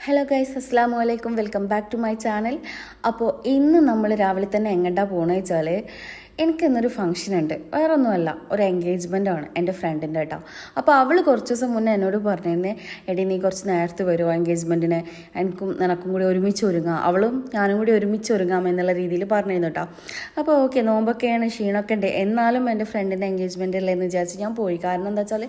Hello guys, അസ്സാം വലൈക്കും. Welcome back to my channel. അപ്പോൾ ഇന്ന് നമ്മൾ രാവിലെ തന്നെ എങ്ങോട്ടാണ് പോകണമെന്ന് വെച്ചാൽ എനിക്കിന്നൊരു ഫംഗ്ഷൻ ഉണ്ട്. വേറെ ഒന്നുമല്ല, ഒരു എൻഗേജ്മെൻ്റ് ആണ് എൻ്റെ ഫ്രണ്ടിൻ്റെ കേട്ടോ. അപ്പോൾ അവൾ കുറച്ച് ദിവസം മുന്നേ എന്നോട് പറഞ്ഞിരുന്നേ, എടി നീ കുറച്ച് നേരത്തെ വരുമോ എൻഗേജ്മെൻറ്റിന്, നിനക്കും കൂടി ഒരുമിച്ച് ഒരുങ്ങാം, അവളും ഞാനും കൂടി ഒരുമിച്ച് ഒരുങ്ങാം എന്നുള്ള രീതിയിൽ പറഞ്ഞിരുന്നു കേട്ടോ. അപ്പോൾ ഓക്കെ, നോമ്പൊക്കെയാണ്, ക്ഷീണമൊക്കെ ഉണ്ട്, എന്നാലും എൻ്റെ ഫ്രണ്ടിൻ്റെ എൻഗേജ്മെൻ്റ് അല്ലേ എന്ന് വിചാരിച്ച് ഞാൻ പോയി. കാരണം എന്താ വെച്ചാൽ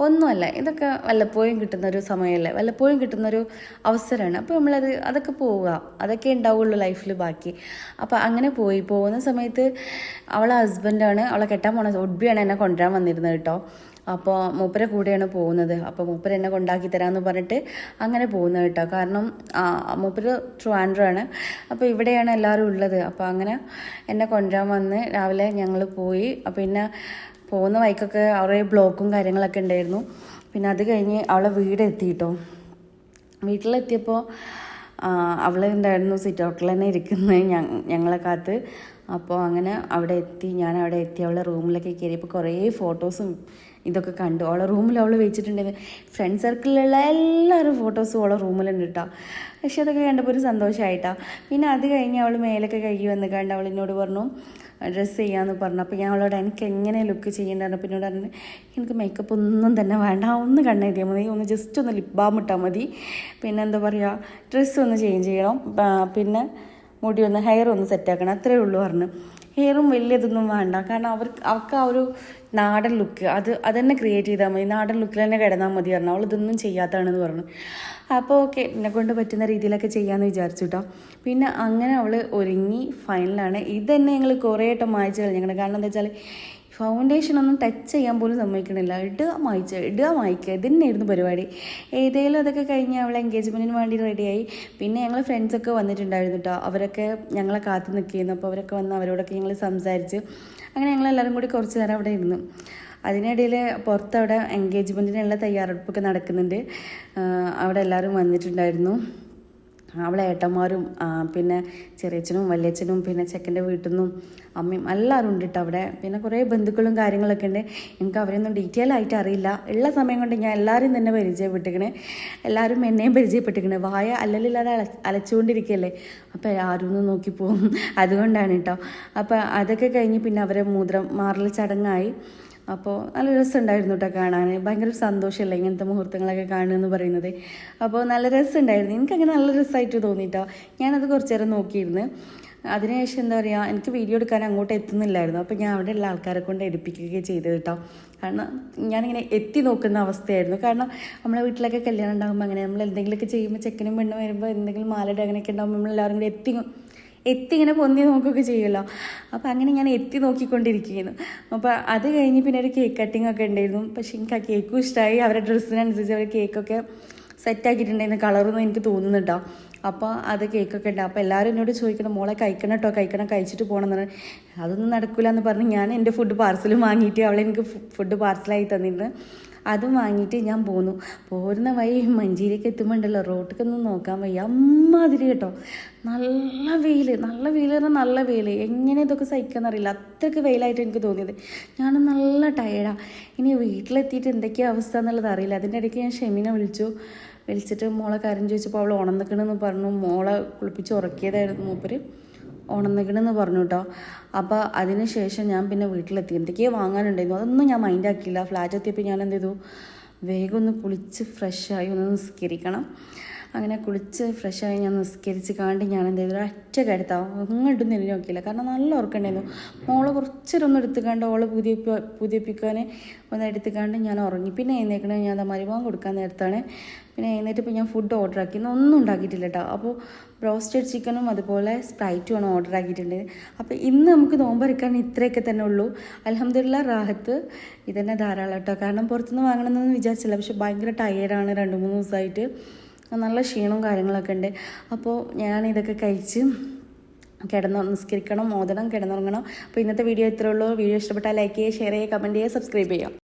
ഒന്നുമല്ല, ഇതൊക്കെ വല്ലപ്പോഴും കിട്ടുന്നൊരു സമയമല്ലേ, വല്ലപ്പോഴും കിട്ടുന്നൊരു അവസരമാണ്. അപ്പോൾ അതൊക്കെ പോവുക, അതൊക്കെ ഉണ്ടാവുള്ളൂ ലൈഫിൽ ബാക്കി. അപ്പോൾ അങ്ങനെ പോകുന്ന സമയത്ത് അവളെ ഹസ്ബൻഡാണ്, അവളെ കെട്ടാൻ പോണ ഒഡ്ബിയാണ് എന്നെ കൊണ്ടുവരാൻ വന്നിരുന്നത് കേട്ടോ. അപ്പോൾ മൂപ്പരെ കൂടെയാണ് പോകുന്നത്. അപ്പോൾ മൂപ്പര് എന്നെ കൊണ്ടാക്കി തരാമെന്ന് പറഞ്ഞിട്ട് അങ്ങനെ പോകുന്നത് കേട്ടോ. കാരണം മൂപ്പര് ട്രിവാൻഡ്രമാണ്, അപ്പോൾ ഇവിടെയാണ് എല്ലാവരും ഉള്ളത്. അപ്പോൾ അങ്ങനെ എന്നെ കൊണ്ടുവരാൻ വന്ന് രാവിലെ ഞങ്ങൾ പോയി. പിന്നെ പോകുന്ന വഴിക്കൊക്കെ കുറേ ബ്ലോക്കും കാര്യങ്ങളൊക്കെ ഉണ്ടായിരുന്നു. പിന്നെ അത് കഴിഞ്ഞ് അവളെ വീടെത്തിയിട്ടോ. വീട്ടിലെത്തിയപ്പോൾ അവളുണ്ടായിരുന്നു സിറ്റ് ഔട്ടിൽ തന്നെ ഇരിക്കുന്നത് ഞങ്ങളെ കാത്ത്. അപ്പോൾ അങ്ങനെ ഞാൻ അവിടെ എത്തി അവളെ റൂമിലൊക്കെ കയറിയപ്പോൾ കുറേ ഫോട്ടോസും ഇതൊക്കെ കണ്ടു. അവളെ റൂമിൽ അവൾ വെച്ചിട്ടുണ്ടായിരുന്നു. ഫ്രണ്ട് സർക്കിളിലുള്ള എല്ലാവരും ഫോട്ടോസും അവളെ റൂമിലുണ്ട് കേട്ടോ. പക്ഷെ അതൊക്കെ കണ്ടപ്പോൾ ഒരു സന്തോഷമായിട്ടാണ്. പിന്നെ അത് കഴിഞ്ഞ് അവൾ മേലൊക്കെ കഴുകി വന്ന് കണ്ട് അവൾ എന്നോട് പറഞ്ഞു ഡ്രസ്സ് ചെയ്യാമെന്ന് പറഞ്ഞു. അപ്പോൾ ഞാൻ അവളോട് എനിക്ക് എങ്ങനെ ലുക്ക് ചെയ്യേണ്ടത് പിന്നെ പറഞ്ഞു, എനിക്ക് മേക്കപ്പ് ഒന്നും തന്നെ വേണ്ട, ഒന്ന് കണ്ണെഴുതിയാൽ മതി, ഒന്ന് ജസ്റ്റ് ഒന്ന് ലിപ് ബാം ഇട്ടാൽ മതി, പിന്നെ എന്താ പറയുക ഡ്രസ്സ് ഒന്ന് ചേഞ്ച് ചെയ്യണം, പിന്നെ മുടി ഒന്ന് ഹെയർ ഒന്ന് സെറ്റാക്കണം, അത്രയേ ഉള്ളൂ പറഞ്ഞു. ഹെയറും വലിയതൊന്നും വേണ്ട, കാരണം അവർക്ക് ആ ഒരു നാടൻ ലുക്ക് അത് തന്നെ ക്രിയേറ്റ് ചെയ്താൽ മതി, നാടൻ ലുക്കിൽ തന്നെ കിടന്നാൽ മതി പറഞ്ഞു. അവൾ ഇതൊന്നും ചെയ്യാത്തതാണെന്ന് പറഞ്ഞു. അപ്പോൾ ഓക്കെ, എന്നെ കൊണ്ട് പറ്റുന്ന രീതിയിലൊക്കെ ചെയ്യാമെന്ന് വിചാരിച്ചു കേട്ടോ. പിന്നെ അങ്ങനെ അവൾ ഒരുങ്ങി ഫൈനലാണ്. ഇതന്നെ ഞങ്ങൾ കുറേ വട്ടം മായ്ച്ച് കളഞ്ഞു. കാരണം എന്താ വെച്ചാൽ ഫൗണ്ടേഷനൊന്നും ടച്ച് ചെയ്യാൻ പോലും സമ്മതിക്കണില്ല. ഇടുക മായ്ക്കുക ഇതന്നെയായിരുന്നു പരിപാടി. ഏതെങ്കിലും അതൊക്കെ കഴിഞ്ഞ് അവൾ എൻഗേജ്മെൻറ്റിന് വേണ്ടി റെഡിയായി. പിന്നെ ഞങ്ങൾ ഫ്രണ്ട്സൊക്കെ വന്നിട്ടുണ്ടായിരുന്നു കേട്ടോ. അവരൊക്കെ ഞങ്ങളെ കാത്ത് നിൽക്കുന്നു. അപ്പോൾ അവരൊക്കെ വന്ന് അവരോടൊക്കെ ഞങ്ങൾ സംസാരിച്ച് അങ്ങനെ ഞങ്ങളെല്ലാവരും കൂടി കുറച്ച് നേരം അവിടെ ഇരുന്നു. അതിനിടയിൽ പുറത്തവിടെ എൻഗേജ്മെൻറ്റിനുള്ള തയ്യാറെടുപ്പൊക്കെ നടക്കുന്നുണ്ട്. അവിടെ എല്ലാവരും വന്നിട്ടുണ്ടായിരുന്നു. അവളെ ഏട്ടന്മാരും പിന്നെ ചെറിയച്ഛനും വലിയച്ഛനും പിന്നെ ചെക്കൻ്റെ വീട്ടിൽ നിന്നും അമ്മയും എല്ലാവരും ഉണ്ട് കേട്ടോ അവിടെ. പിന്നെ കുറേ ബന്ധുക്കളും കാര്യങ്ങളൊക്കെ ഉണ്ട്. എനിക്ക് അവരെയൊന്നും ഡീറ്റെയിൽ ആയിട്ട് അറിയില്ല. ഉള്ള സമയം കൊണ്ട് ഞാൻ എല്ലാവരും തന്നെ പരിചയപ്പെട്ടിക്കണേ, എല്ലാവരും എന്നെയും പരിചയപ്പെട്ടിക്കണേ. വായ അല്ലലില്ലാതെ അലച്ചുകൊണ്ടിരിക്കുകയല്ലേ, അപ്പോൾ ആരും ഒന്ന് നോക്കിപ്പോവും, അതുകൊണ്ടാണ് കേട്ടോ. അപ്പോൾ അതൊക്കെ കഴിഞ്ഞ് പിന്നെ അവരെ മാറൽ ചടങ്ങായി. അപ്പോൾ നല്ല രസമുണ്ടായിരുന്നു കേട്ടോ കാണാൻ. ഭയങ്കര സന്തോഷമല്ലേ ഇങ്ങനത്തെ മുഹൂർത്തങ്ങളൊക്കെ കാണുക എന്ന് പറയുന്നത്. അപ്പോൾ നല്ല രസമുണ്ടായിരുന്നു, എനിക്കങ്ങനെ നല്ല രസമായിട്ട് തോന്നിയിട്ടോ. ഞാനത് കുറച്ച് നേരം നോക്കിയിരുന്നു. അതിനുശേഷം എന്താ പറയുക, എനിക്ക് വീഡിയോ എടുക്കാൻ അങ്ങോട്ട് എത്തുന്നില്ലായിരുന്നു. അപ്പോൾ ഞാൻ അവിടെ ഉള്ള ആൾക്കാരെ കൊണ്ട് എടുപ്പിക്കുകയൊക്കെ ചെയ്തു കേട്ടോ. കാരണം ഞാനിങ്ങനെ എത്തി നോക്കുന്ന അവസ്ഥയായിരുന്നു. കാരണം നമ്മളെ വീട്ടിലൊക്കെ കല്യാണം ഉണ്ടാകുമ്പോൾ അങ്ങനെ നമ്മൾ എന്തെങ്കിലുമൊക്കെ ചെയ്യുമ്പോൾ ചെക്കനും പെണ്ണും വരുമ്പോൾ എന്തെങ്കിലും മാലയുടെ അങ്ങനെയൊക്കെ ഉണ്ടാകുമ്പോൾ നമ്മളെല്ലാവരും കൂടി എത്തി ഇങ്ങനെ പൊന്തി നോക്കുകയൊക്കെ ചെയ്യുമല്ലോ. അപ്പോൾ അങ്ങനെ ഞാൻ എത്തി നോക്കിക്കൊണ്ടിരിക്കുകയായിരുന്നു. അപ്പോൾ അത് കഴിഞ്ഞ് പിന്നെ ഒരു കേക്ക് കട്ടിങ് ഒക്കെ ഉണ്ടായിരുന്നു. പക്ഷേ എനിക്ക് ആ കേക്കും ഇഷ്ടമായി. അവരുടെ ഡ്രസ്സിനനുസരിച്ച് അവർ കേക്കൊക്കെ സെറ്റാക്കിയിട്ടുണ്ടായിരുന്നു, കളറൊന്നും എനിക്ക് തോന്നുന്നുണ്ടോ. അപ്പോൾ അത് കേക്കൊക്കെ ഉണ്ട്. അപ്പോൾ എല്ലാവരും എന്നോട് ചോദിക്കണം, മോളെ കഴിക്കണം കേട്ടോ, കഴിച്ചിട്ട് പോകണം എന്ന് പറഞ്ഞാൽ അതൊന്നും നടക്കില്ല എന്ന് പറഞ്ഞ് ഞാൻ എൻ്റെ ഫുഡ് പാർസലും വാങ്ങിയിട്ട് അവളെനിക്ക് ഫുഡ് പാർസലായി തന്നിരുന്നു. അതും വാങ്ങിയിട്ട് ഞാൻ പോരുന്ന വഴി മഞ്ചേരിയൊക്കെ എത്തുമ്പോണ്ടല്ലോ റോട്ടിക്കൊന്നും നോക്കാൻ വയ്യ, അമ്മാതിരി കേട്ടോ. നല്ല വെയിൽ പറഞ്ഞാൽ നല്ല വെയിൽ. എങ്ങനെ ഇതൊക്കെ സഹിക്കാമെന്നറിയില്ല, അത്രയ്ക്ക് വെയിലായിട്ട് എനിക്ക് തോന്നിയത്. ഞാൻ നല്ല ടയേർഡാണ്. ഇനി വീട്ടിലെത്തിയിട്ട് എന്തൊക്കെയാണ് അവസ്ഥ എന്നുള്ളത് അറിയില്ല. അതിൻ്റെ ഇടയ്ക്ക് ഞാൻ ഷെമിനെ വിളിച്ചിട്ട് മോളെ കാര്യം ചോദിച്ചപ്പോൾ അവൾ ഉണർന്നിക്കണമെന്ന് പറഞ്ഞു. മോളെ കുളിപ്പിച്ച് ഉറക്കിയതായിരുന്നു മൂപ്പര്, ഉണർന്നിക്കണമെന്ന് പറഞ്ഞു കേട്ടോ. അപ്പോൾ അതിന് ശേഷം ഞാൻ പിന്നെ വീട്ടിലെത്തി. എന്തൊക്കെയോ വാങ്ങാനുണ്ടായിരുന്നു, അതൊന്നും ഞാൻ മൈൻഡാക്കിയില്ല. ഫ്ലാറ്റ് എത്തിയപ്പോൾ ഞാൻ എന്ത് ചെയ്തു, വേഗം ഒന്ന് കുളിച്ച് ഫ്രഷായി ഒന്ന് നിസ്കരിക്കണം. അങ്ങനെ കുളിച്ച് ഫ്രഷായി ഞാൻ നിസ്കരിച്ച് കാണ്ട് ഞാൻ എന്ത് ചെയ്തു, ഒറ്റ കരുത്താവും അങ്ങോട്ടും തിരിഞ്ഞ് നോക്കിയില്ല. കാരണം നല്ല ഉറക്കമുണ്ടായിരുന്നു. മോളെ കുറച്ചൊരൊന്നും എടുത്തുകാണ്ട് ഓളെ പുതിയപ്പിക്കാൻ ഒന്ന് എടുത്തുകാണ്ട് ഞാൻ ഉറങ്ങി. പിന്നെ എഴുന്നേക്കണേ ഞാൻ മരുമാൻ കൊടുക്കാൻ നേരത്താണ്. പിന്നെ എഴുന്നേറ്റിപ്പോൾ ഞാൻ ഫുഡ് ഓർഡർ ആക്കി, ഒന്നും ഉണ്ടാക്കിയിട്ടില്ല കേട്ടോ. അപ്പോൾ ബ്രോസ്റ്റഡ് ചിക്കനും അതുപോലെ സ്പ്രൈറ്റുമാണ് ഓർഡർ ആക്കിയിട്ടുണ്ട്. അപ്പോൾ ഇന്ന് നമുക്ക് നോമ്പറിക്കാൻ ഇത്രയൊക്കെ തന്നെ ഉള്ളൂ. അൽഹംദുലില്ലാ റാഹത്ത് ഇതന്നെ ധാരാളം കേട്ടോ. കാരണം പുറത്തുനിന്ന് വാങ്ങണമെന്നൊന്നും വിചാരിച്ചില്ല. പക്ഷെ ഭയങ്കര ടയേർഡാണ്, 2-3 ദിവസമായിട്ട് നല്ല ക്ഷീണവും കാര്യങ്ങളൊക്കെ ഉണ്ട്. അപ്പോൾ ഞാനിതൊക്കെ കഴിച്ച് നിസ്കരിക്കണം, ഓതണം, കിടന്നുറങ്ങണം. അപ്പോൾ ഇന്നത്തെ വീഡിയോ ഇത്രയേ ഉള്ളൂ. വീഡിയോ ഇഷ്ടപ്പെട്ടാൽ ലൈക്ക് ചെയ്യുക, ഷെയർ ചെയ്യുക, കമൻറ്റ് ചെയ്യുക, സബ്സ്ക്രൈബ് ചെയ്യുക.